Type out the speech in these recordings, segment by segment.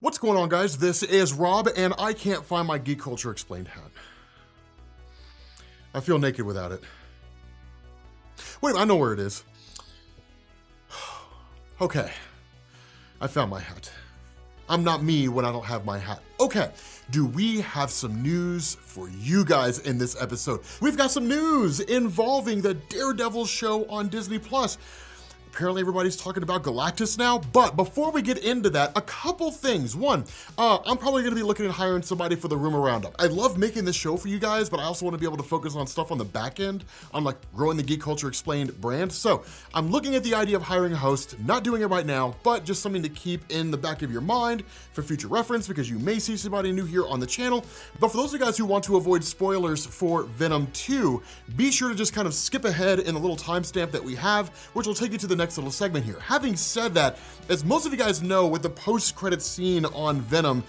What's going on, guys? This is Rob, and I can't find my Geek Culture Explained hat. I feel naked without it. Wait, I know where it is. Okay, I found my hat. I'm not me when I don't have my hat. Okay, do we have some news for you guys in this episode? We've got some news involving the Daredevil show on Disney+. Apparently everybody's talking about Galactus now, but before we get into that, a couple things. One, I'm probably gonna be looking at hiring somebody for the rumor roundup. I love making this show for you guys, but I also wanna be able to focus on stuff on the back end, on like growing the Geek Culture Explained brand. So I'm looking at the idea of hiring a host, not doing it right now, but just something to keep in the back of your mind for future reference, because you may see somebody new here on the channel. But for those of you guys who want to avoid spoilers for Venom 2, be sure to just kind of skip ahead in the little timestamp that we have, which will take you to the next little segment here. Having said that, as most of you guys know, with the post-credit scene on Venom,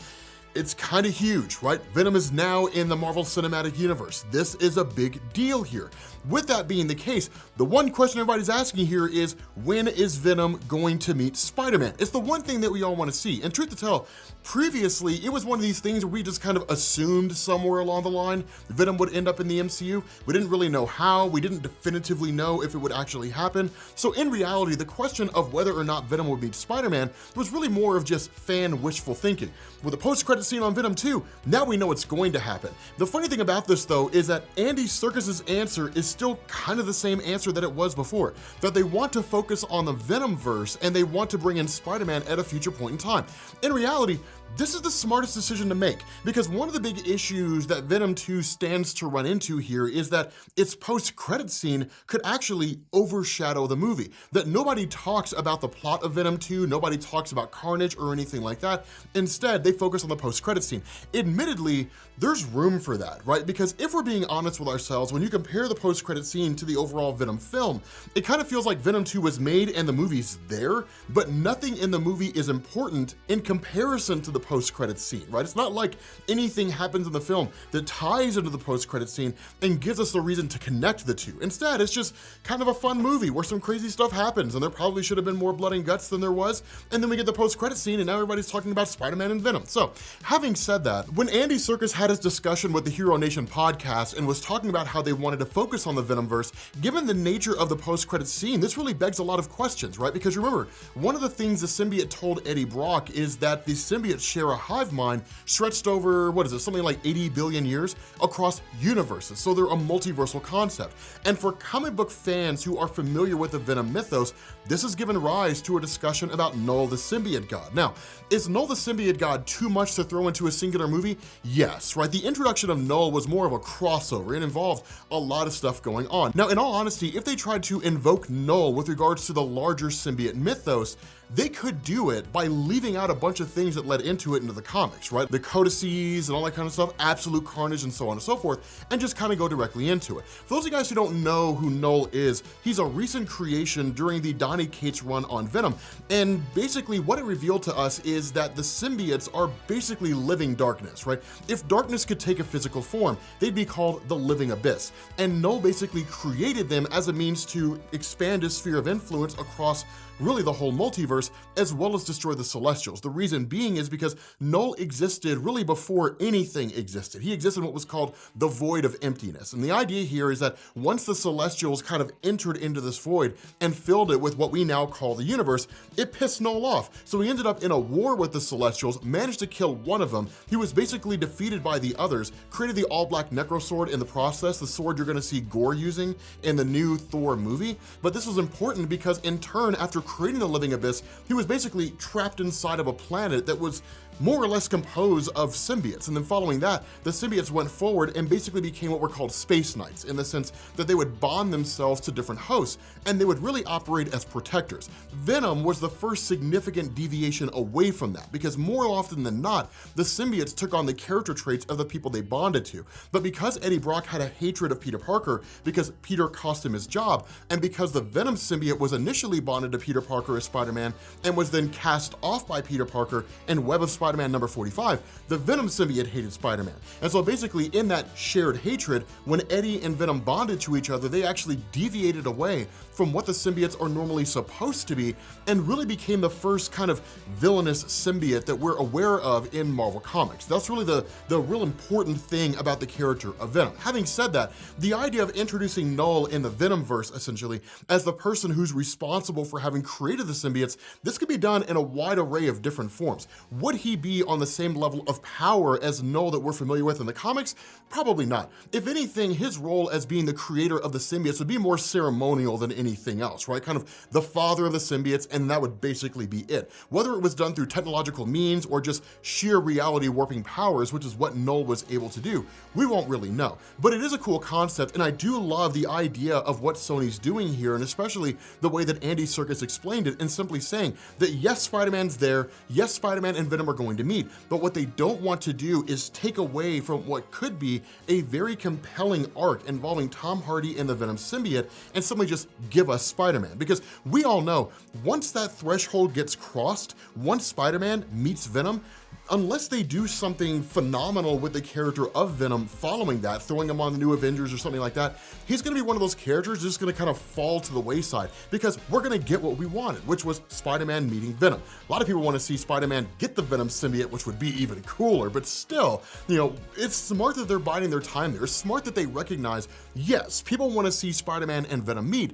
it's kind of huge, right? Venom is now in the Marvel Cinematic Universe. This is a big deal here. With that being the case, the one question everybody's asking here is, when is Venom going to meet Spider-Man? It's the one thing that we all want to see. And truth to tell, previously, it was one of these things where we just kind of assumed somewhere along the line Venom would end up in the MCU. We didn't really know how. We didn't definitively know if it would actually happen. So in reality, the question of whether or not Venom would meet Spider-Man was really more of just fan wishful thinking. With the post-credit scene on Venom 2, now we know it's going to happen. The funny thing about this, though, is that Andy Serkis's answer is still kind of the same answer that it was before, that they want to focus on the Venomverse and they want to bring in Spider-Man at a future point in time. In reality, this is the smartest decision to make, because one of the big issues that Venom 2 stands to run into here is that its post-credit scene could actually overshadow the movie. That nobody talks about the plot of Venom 2, nobody talks about Carnage or anything like that. Instead, they focus on the post-credit scene. Admittedly, there's room for that, right? Because if we're being honest with ourselves, when you compare the post-credit scene to the overall Venom film, it kind of feels like Venom 2 was made and the movie's there, but nothing in the movie is important in comparison to the post-credit scene, right? It's not like anything happens in the film that ties into the post-credit scene and gives us a reason to connect the two. Instead, it's just kind of a fun movie where some crazy stuff happens and there probably should have been more blood and guts than there was, and then we get the post-credit scene and now everybody's talking about Spider-Man and Venom. So, having said that, when Andy Serkis had his discussion with the Hero Nation podcast and was talking about how they wanted to focus on the Venomverse, given the nature of the post-credit scene, this really begs a lot of questions, right? Because remember, one of the things the symbiote told Eddie Brock is that the symbiotes share a hive mind stretched over, what is it, something like 80 billion years across universes. So they're a multiversal concept. And for comic book fans who are familiar with the Venom mythos, this has given rise to a discussion about Null the symbiote god. Now, is Null the symbiote god too much to throw into a singular movie? Yes, right? The introduction of Null was more of a crossover. It involved a lot of stuff going on. Now, in all honesty, if they tried to invoke Null with regards to the larger symbiote mythos, they could do it by leaving out a bunch of things that led into it into the comics, right? The codices and all that kind of stuff, absolute carnage and so on and so forth, and just kind of go directly into it. For those of you guys who don't know who Null is, he's a recent creation during the Donny Cates run on Venom, and basically what it revealed to us is that the symbiotes are basically living darkness, right? If darkness could take a physical form, they'd be called the living abyss, and Null basically created them as a means to expand his sphere of influence across really the whole multiverse, as well as destroy the Celestials. The reason being is because Null existed really before anything existed. He existed in what was called the void of emptiness. And the idea here is that once the Celestials kind of entered into this void and filled it with what we now call the universe, it pissed Null off. So he ended up in a war with the Celestials, managed to kill one of them. He was basically defeated by the others, created the all-black Necrosword in the process, the sword you're gonna see Gore using in the new Thor movie. But this was important because in turn, after creating the living abyss, he was basically trapped inside of a planet that was more or less composed of symbiotes. And then following that, the symbiotes went forward and basically became what were called space knights, in the sense that they would bond themselves to different hosts, and they would really operate as protectors. Venom was the first significant deviation away from that, because more often than not, the symbiotes took on the character traits of the people they bonded to. But because Eddie Brock had a hatred of Peter Parker, because Peter cost him his job, and because the Venom symbiote was initially bonded to Peter Parker as Spider-Man, and was then cast off by Peter Parker and Web of Spider-Man Spider-Man number 45, the Venom symbiote hated Spider-Man. And so basically in that shared hatred, when Eddie and Venom bonded to each other, they actually deviated away from what the symbiotes are normally supposed to be and really became the first kind of villainous symbiote that we're aware of in Marvel Comics. That's really the real important thing about the character of Venom. Having said that, the idea of introducing Null in the Venomverse, essentially, as the person who's responsible for having created the symbiotes, this could be done in a wide array of different forms. Would he be on the same level of power as Null that we're familiar with in the comics? Probably not. If anything, his role as being the creator of the symbiotes would be more ceremonial than anything else, right? Kind of the father of the symbiotes, and that would basically be it. Whether it was done through technological means or just sheer reality warping powers, which is what Null was able to do, we won't really know. But it is a cool concept, and I do love the idea of what Sony's doing here, and especially the way that Andy Serkis explained it, and simply saying that yes, Spider-Man's there, yes, Spider-Man and Venom are going to meet, but what they don't want to do is take away from what could be a very compelling arc involving Tom Hardy and the Venom symbiote and simply just give us Spider-Man. Because we all know, once that threshold gets crossed, once Spider-Man meets Venom, unless they do something phenomenal with the character of Venom following that, throwing him on the new Avengers or something like that, he's gonna be one of those characters just gonna kind of fall to the wayside because we're gonna get what we wanted, which was Spider-Man meeting Venom. A lot of people wanna see Spider-Man get the Venom symbiote, which would be even cooler, but still, you know, it's smart that they're biding their time there. It's smart that they recognize, yes, people wanna see Spider-Man and Venom meet,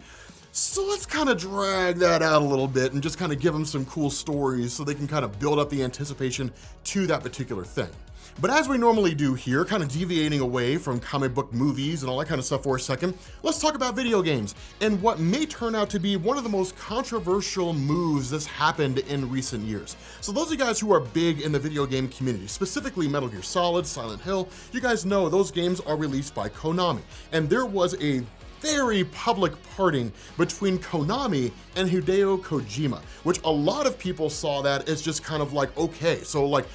so let's kind of drag that out a little bit and just kind of give them some cool stories so they can kind of build up the anticipation to that particular thing. But as we normally do here, kind of deviating away from comic book movies and all that kind of stuff for a second, let's talk about video games and what may turn out to be one of the most controversial moves that's happened in recent years. So those of you guys who are big in the video game community, specifically Metal Gear Solid, Silent Hill, you guys know those games are released by Konami. And there was a very public parting between Konami and Hideo Kojima, which a lot of people saw that as just kind of like, okay, so like,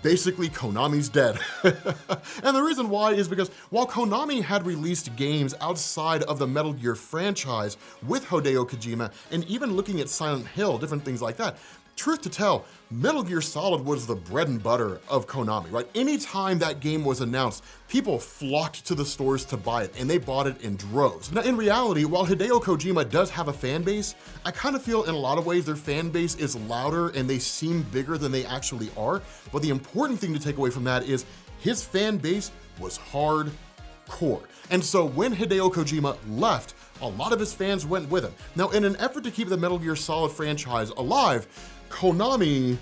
basically Konami's dead. And the reason why is because while Konami had released games outside of the Metal Gear franchise with Hideo Kojima, and even looking at Silent Hill, different things like that, truth to tell, Metal Gear Solid was the bread and butter of Konami, right? Anytime that game was announced, people flocked to the stores to buy it, and they bought it in droves. Now, in reality, while Hideo Kojima does have a fan base, I kind of feel in a lot of ways their fan base is louder and they seem bigger than they actually are. But the important thing to take away from that is his fan base was hardcore. And so when Hideo Kojima left, a lot of his fans went with him. Now, in an effort to keep the Metal Gear Solid franchise alive, Konami,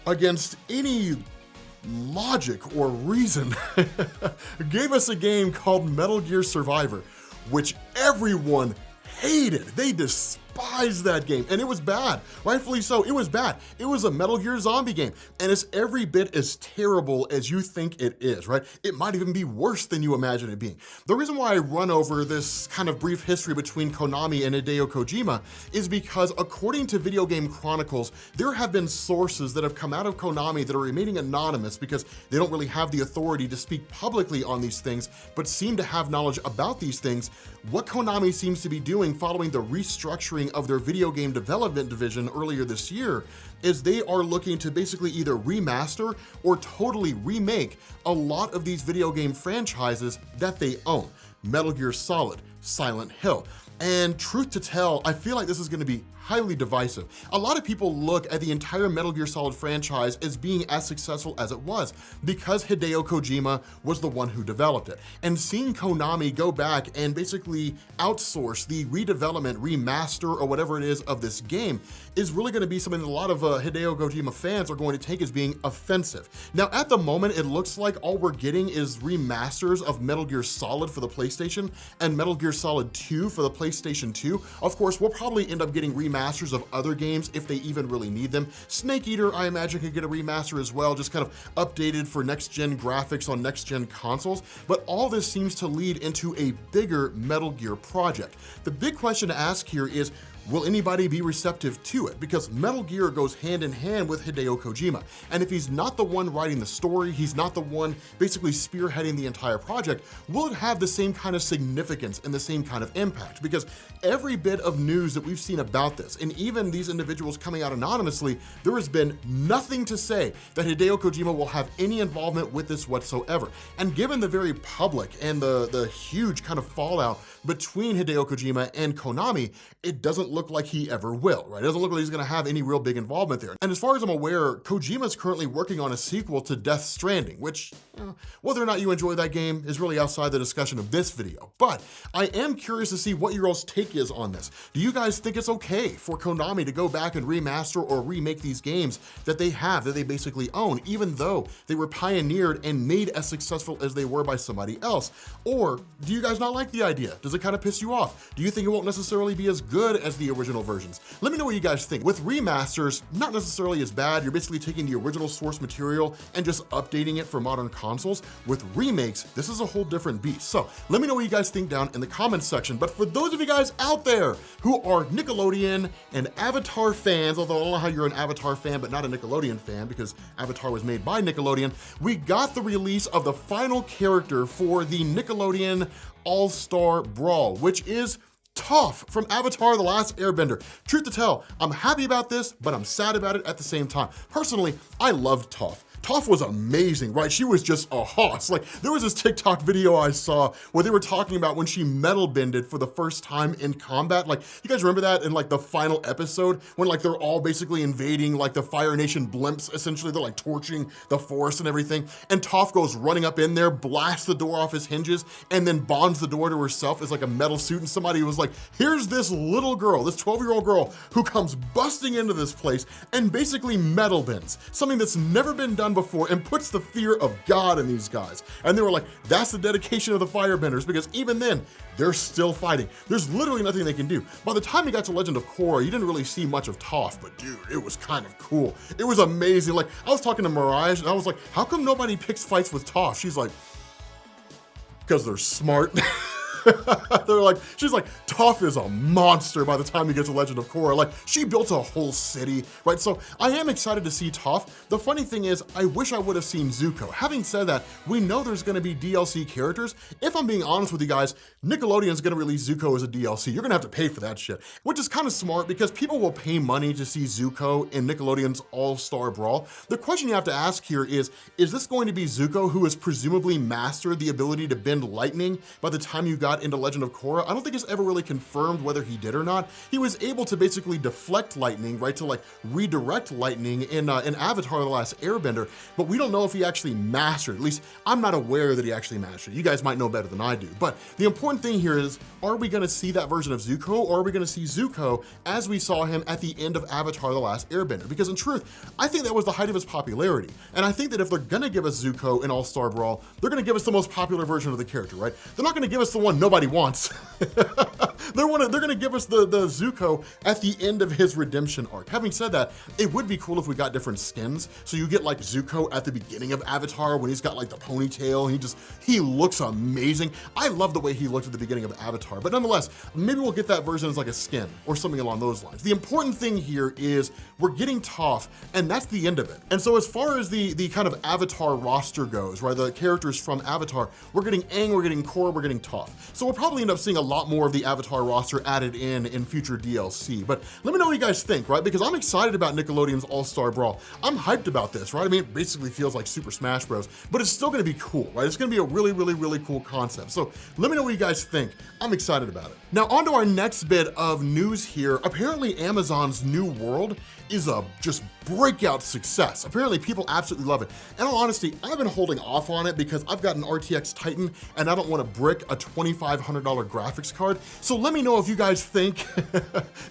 against any logic or reason, gave us a game called Metal Gear Survivor, which everyone hated. They despised that game, and it was bad. Rightfully so, it was bad. It was a Metal Gear zombie game, and it's every bit as terrible as you think it is, right? It might even be worse than you imagine it being. The reason why I run over this kind of brief history between Konami and Hideo Kojima is because according to Video Game Chronicles, there have been sources that have come out of Konami that are remaining anonymous because they don't really have the authority to speak publicly on these things, but seem to have knowledge about these things. What Konami seems to be doing following the restructuring of their video game development division earlier this year is they are looking to basically either remaster or totally remake a lot of these video game franchises that they own. Metal Gear Solid, Silent Hill. And truth to tell, I feel like this is going to be highly divisive. A lot of people look at the entire Metal Gear Solid franchise as being as successful as it was because Hideo Kojima was the one who developed it. And seeing Konami go back and basically outsource the redevelopment, remaster, or whatever it is of this game is really going to be something that a lot of Hideo Kojima fans are going to take as being offensive. Now, at the moment, it looks like all we're getting is remasters of Metal Gear Solid for the PlayStation and Metal Gear Solid 2 for the PlayStation 2. Of course, we'll probably end up getting remasters of other games if they even really need them. Snake Eater, I imagine, could get a remaster as well, just kind of updated for next-gen graphics on next-gen consoles. But all this seems to lead into a bigger Metal Gear project. The big question to ask here is, will anybody be receptive to it? Because Metal Gear goes hand in hand with Hideo Kojima. And if he's not the one writing the story, he's not the one basically spearheading the entire project, will it have the same kind of significance and the same kind of impact? Because every bit of news that we've seen about this, and even these individuals coming out anonymously, there has been nothing to say that Hideo Kojima will have any involvement with this whatsoever. And given the very public and the huge kind of fallout between Hideo Kojima and Konami, it doesn't look like he ever will, right? It doesn't look like he's gonna have any real big involvement there. And as far as I'm aware, Kojima's currently working on a sequel to Death Stranding, which, whether or not you enjoy that game is really outside the discussion of this video. But I am curious to see what your all's take is on this. Do you guys think it's okay for Konami to go back and remaster or remake these games that they basically own, even though they were pioneered and made as successful as they were by somebody else? Or do you guys not like the idea? Does it kind of piss you off? Do you think it won't necessarily be as good as the original versions? Let me know what you guys think. With remasters, not necessarily as bad. You're basically taking the original source material and just updating it for modern consoles. With remakes, this is a whole different beast. So let me know what you guys think down in the comments section. But for those of you guys out there who are Nickelodeon and Avatar fans, although I don't know how you're an Avatar fan but not a Nickelodeon fan because Avatar was made by Nickelodeon, we got the release of the final character for the Nickelodeon All-Star Brawl, which is Toph from Avatar: The Last Airbender. Truth to tell, I'm happy about this, but I'm sad about it at the same time. Personally, I loved Toph. Toph was amazing, right? She was just a hoss. Like, there was this TikTok video I saw where they were talking about when she metal bended for the first time in combat. Like, you guys remember that in like the final episode when like they're all basically invading like the Fire Nation blimps, essentially they're like torching the forest and everything. And Toph goes running up in there, blasts the door off his hinges, and then bonds the door to herself as like a metal suit. And somebody was like, here's this little girl, this 12-year-old girl who comes busting into this place and basically metal bends, something that's never been done before, and puts the fear of God in these guys. And they were like, that's the dedication of the firebenders, because even then, they're still fighting. There's literally nothing they can do. By the time you got to Legend of Korra, you didn't really see much of Toph, but dude, it was kind of cool. It was amazing. Like, I was talking to Mirage, and I was like, how come nobody picks fights with Toph? She's like, because they're smart. She's like, Toph is a monster by the time you get to Legend of Korra. Like, she built a whole city, right? So I am excited to see Toph. The funny thing is, I wish I would have seen Zuko. Having said that, we know there's gonna be DLC characters. If I'm being honest with you guys, Nickelodeon's gonna release Zuko as a DLC. You're gonna have to pay for that shit, which is kind of smart because people will pay money to see Zuko in Nickelodeon's All-Star Brawl. The question you have to ask here is this going to be Zuko who has presumably mastered the ability to bend lightning by the time you got into Legend of Korra? I don't think it's ever really confirmed whether he did or not. He was able to basically deflect lightning, right, to like redirect lightning in Avatar: The Last Airbender, but we don't know if he actually mastered. At least I'm not aware that he actually mastered. You guys might know better than I do. But the important thing here is, are we gonna see that version of Zuko, or are we gonna see Zuko as we saw him at the end of Avatar: The Last Airbender? Because in truth, I think that was the height of his popularity. And I think that if they're gonna give us Zuko in All-Star Brawl, they're gonna give us the most popular version of the character, right? They're not gonna give us the one nobody wants. They're gonna give us the Zuko at the end of his redemption arc. Having said that, it would be cool if we got different skins. So you get like Zuko at the beginning of Avatar when he's got like the ponytail, and he looks amazing. I love the way he looked at the beginning of Avatar, but nonetheless, maybe we'll get that version as like a skin or something along those lines. The important thing here is we're getting Toph, and that's the end of it. And so as far as the kind of Avatar roster goes, right, the characters from Avatar, we're getting Aang, we're getting Korra, we're getting Toph. So we'll probably end up seeing a lot more of the Avatar roster added in future DLC. But let me know what you guys think, right? Because I'm excited about Nickelodeon's All-Star Brawl. I'm hyped about this, right? I mean, it basically feels like Super Smash Bros, but it's still gonna be cool, right? It's gonna be a really, really, really cool concept. So let me know what you guys think. I'm excited about it. Now, on to our next bit of news here. Apparently, Amazon's New World is a just breakout success. Apparently, people absolutely love it. In all honesty, I've been holding off on it because I've got an RTX Titan and I don't want to brick a $2,500 graphics card. So let me know if you guys think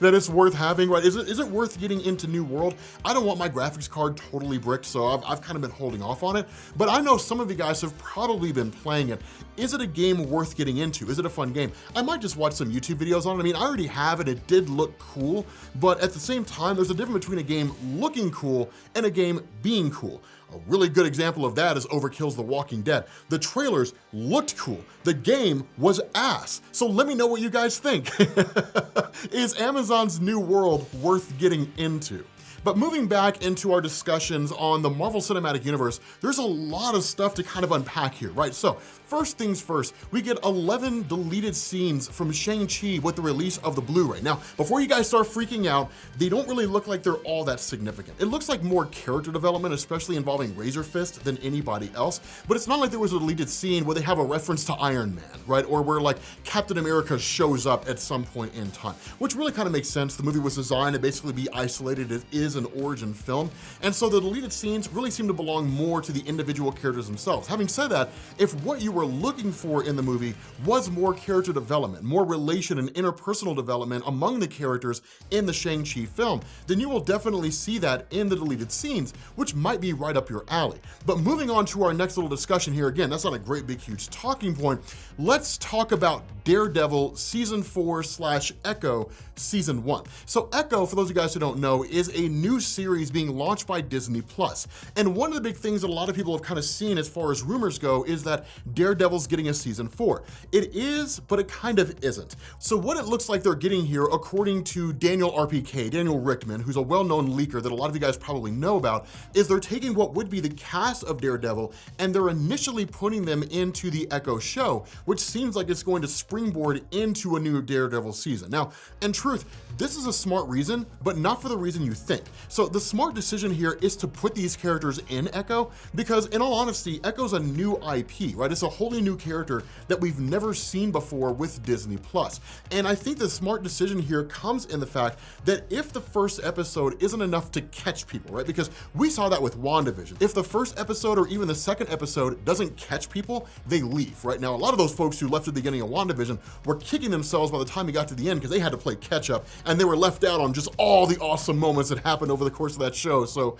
that it's worth having, right? Is it worth getting into New World? I don't want my graphics card totally bricked, so I've kind of been holding off on it. But I know some of you guys have probably been playing it. Is it a game worth getting into? Is it a fun game? I might just watch some YouTube videos on it. I mean, I already have it. It did look cool, but at the same time, there's a difference between a game looking cool and a game being cool. A really good example of that is Overkill's The Walking Dead. The trailers looked cool. The game was ass. So let me know what you guys think. Is Amazon's new world worth getting into? But moving back into our discussions on the Marvel Cinematic Universe, there's a lot of stuff to kind of unpack here, right? So first things first, we get 11 deleted scenes from Shang-Chi with the release of the Blu-ray. Now, before you guys start freaking out, they don't really look like they're all that significant. It looks like more character development, especially involving Razor Fist, than anybody else, but it's not like there was a deleted scene where they have a reference to Iron Man, right? Or where like Captain America shows up at some point in time, which really kind of makes sense. The movie was designed to basically be isolated. It is an origin film, and so the deleted scenes really seem to belong more to the individual characters themselves. Having said that, if what you were looking for in the movie was more character development, more relation and interpersonal development among the characters in the Shang-Chi film, then you will definitely see that in the deleted scenes, which might be right up your alley. But moving on to our next little discussion here, again, that's not a great big huge talking point. Let's talk about Daredevil Season 4/Echo Season 1. So Echo, for those of you guys who don't know, is a new series being launched by Disney+. And one of the big things that a lot of people have kind of seen as far as rumors go is that Daredevil's getting a Season 4. It is, but it kind of isn't. So what it looks like they're getting here, according to Daniel Richtman, who's a well-known leaker that a lot of you guys probably know about, is they're taking what would be the cast of Daredevil and they're initially putting them into the Echo show, which seems like it's going to springboard into a new Daredevil season. Now, in truth, this is a smart reason, but not for the reason you think. So the smart decision here is to put these characters in Echo because, in all honesty, Echo's a new IP, right? It's a wholly new character that we've never seen before with Disney+. And I think the smart decision here comes in the fact that if the first episode isn't enough to catch people, right? Because we saw that with WandaVision. If the first episode or even the second episode doesn't catch people, they leave, right? Now, a lot of those folks who left at the beginning of WandaVision were kicking themselves by the time we got to the end because they had to play catch up and they were left out on just all the awesome moments that happened over the course of that show. So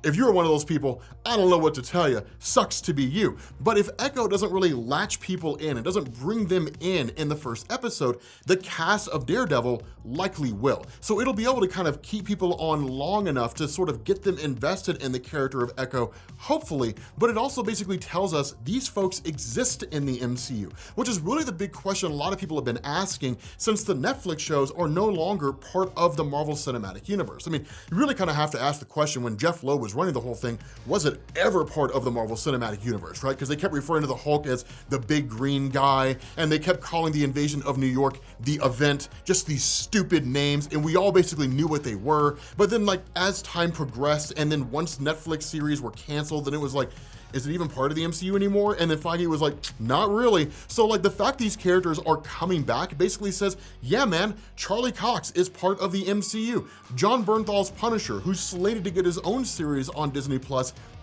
if you're one of those people, I don't know what to tell you. Sucks to be you. But if Echo doesn't really latch people in and doesn't bring them in the first episode, the cast of Daredevil likely will. So it'll be able to kind of keep people on long enough to sort of get them invested in the character of Echo, hopefully, but it also basically tells us these folks exist in the MCU, which is really the big question a lot of people have been asking since the Netflix shows are no longer part of the Marvel Cinematic Universe. I mean, you really kind of have to ask the question, when Jeff Lowe was running the whole thing, was it ever part of the Marvel Cinematic Universe, right? Because they kept referring to the Hulk as the big green guy, and they kept calling the invasion of New York the Event, just these stupid names, and we all basically knew what they were. But then, like, as time progressed, and then once Netflix series were canceled, then it was like, is it even part of the MCU anymore? And then Feige was like, not really. So like the fact these characters are coming back basically says, yeah, man, Charlie Cox is part of the MCU. John Bernthal's Punisher, who's slated to get his own series on Disney+,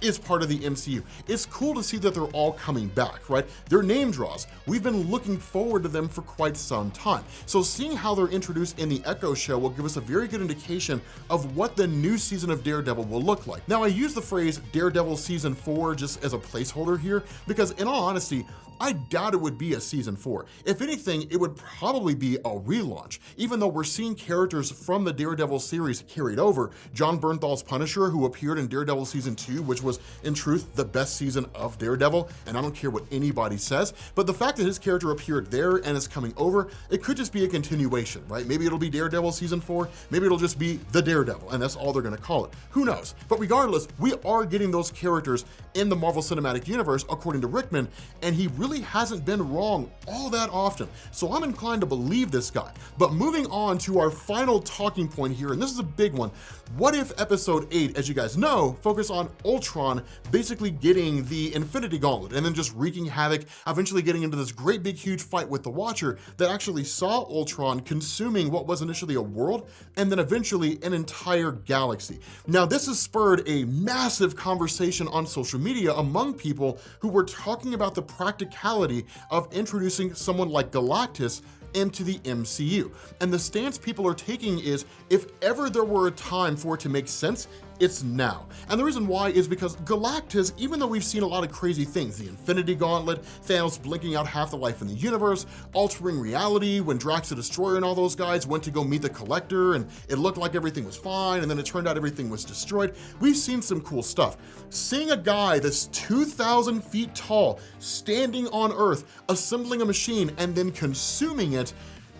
is part of the MCU. It's cool to see that they're all coming back, right? They're name draws. We've been looking forward to them for quite some time. So seeing how they're introduced in the Echo show will give us a very good indication of what the new season of Daredevil will look like. Now, I use the phrase Daredevil Season 4 just as a placeholder here because, in all honesty, I doubt it would be a Season 4. If anything, it would probably be a relaunch, even though we're seeing characters from the Daredevil series carried over. John Bernthal's Punisher, who appeared in Daredevil Season 2, which was, in truth, the best season of Daredevil, and I don't care what anybody says, but the fact that his character appeared there and is coming over, it could just be a continuation, right? Maybe it'll be Daredevil Season 4, maybe it'll just be The Daredevil, and that's all they're gonna call it. Who knows? But regardless, we are getting those characters in the Marvel Cinematic Universe, according to Richtman, and he really hasn't been wrong all that often. So I'm inclined to believe this guy. But moving on to our final talking point here, and this is a big one. What if Episode 8, as you guys know, focus on Ultron basically getting the Infinity Gauntlet and then just wreaking havoc, eventually getting into this great big huge fight with the Watcher that actually saw Ultron consuming what was initially a world and then eventually an entire galaxy. Now, this has spurred a massive conversation on social media among people who were talking about the practicality of introducing someone like Galactus into the MCU. And the stance people are taking is, if ever there were a time for it to make sense, it's now. And the reason why is because Galactus, even though we've seen a lot of crazy things, the Infinity Gauntlet, Thanos blinking out half the life in the universe, altering reality when Drax the Destroyer and all those guys went to go meet the Collector and it looked like everything was fine and then it turned out everything was destroyed. We've seen some cool stuff. Seeing a guy that's 2,000 feet tall, standing on Earth, assembling a machine and then consuming it,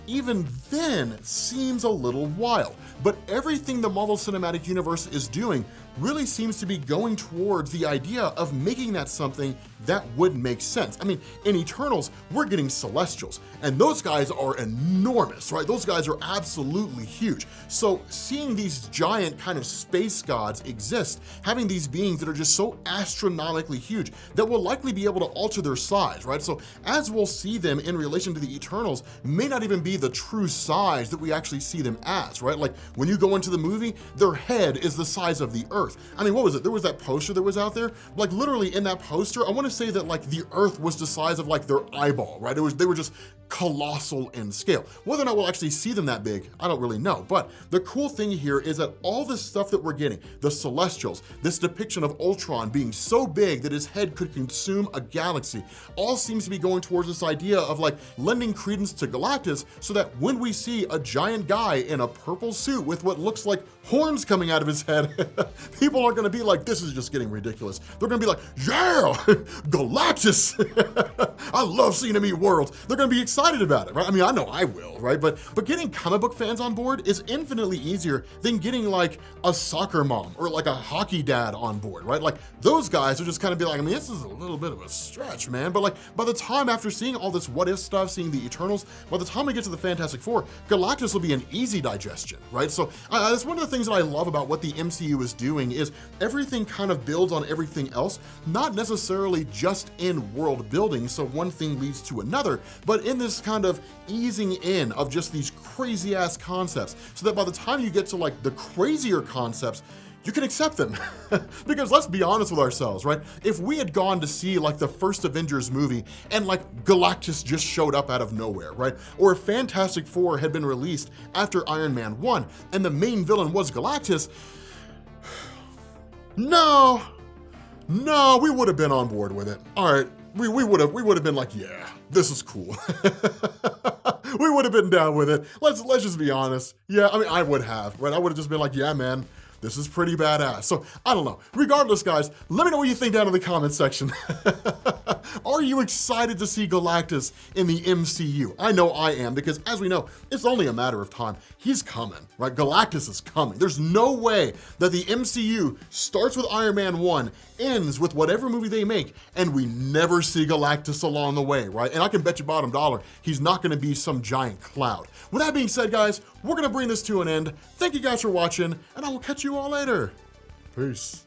even then seems a little wild. But everything the Marvel Cinematic Universe is doing really seems to be going towards the idea of making that something that would make sense. I mean, in Eternals, we're getting Celestials, and those guys are enormous, right? Those guys are absolutely huge. So seeing these giant kind of space gods exist, having these beings that are just so astronomically huge that will likely be able to alter their size, right? So as we'll see them in relation to the Eternals, may not even be the true size that we actually see them as, right? Like when you go into the movie, their head is the size of the Earth. I mean, what was it? There was that poster that was out there. Like literally in that poster, I want to say that like the Earth was the size of like their eyeball, right? They were just colossal in scale. Whether or not we'll actually see them that big, I don't really know. But the cool thing here is that all this stuff that we're getting, the Celestials, this depiction of Ultron being so big that his head could consume a galaxy, all seems to be going towards this idea of like lending credence to Galactus so that when we see a giant guy in a purple suit with what looks like horns coming out of his head, people aren't gonna be like, this is just getting ridiculous. They're gonna be like, yeah, Galactus. I love seeing him eat worlds. They're gonna be excited about it, right? I mean, I know I will, right? But getting comic book fans on board is infinitely easier than getting like a soccer mom or like a hockey dad on board, right? Like those guys are just kind of be like, I mean, this is a little bit of a stretch, man. But like by the time after seeing all this what if stuff, seeing the Eternals, by the time we get to the Fantastic Four, Galactus will be an easy digestion, right? So that's one of the things that I love about what the MCU is doing is everything kind of builds on everything else, not necessarily just in world building, so one thing leads to another, but in this kind of easing in of just these crazy ass concepts, so that by the time you get to like the crazier concepts, you can accept them. Because let's be honest with ourselves, right? If we had gone to see like the first Avengers movie and like Galactus just showed up out of nowhere, right? Or if Fantastic Four had been released after Iron Man 1 and the main villain was Galactus, no, we would have been on board with it. All right, we would have been like, yeah, this is cool. We would have been down with it. Let's just be honest. Yeah, I mean, I would have, right? I would have just been like, yeah, man, this is pretty badass. So I don't know. Regardless, guys, let me know what you think down in the comment section. Are you excited to see Galactus in the MCU? I know I am, because as we know, it's only a matter of time. He's coming, right? Galactus is coming. There's no way that the MCU starts with Iron Man 1, ends with whatever movie they make, and we never see Galactus along the way, right? And I can bet you bottom dollar, he's not gonna be some giant cloud. With that being said, guys, we're gonna bring this to an end. Thank you guys for watching, and I will catch you all later. Peace.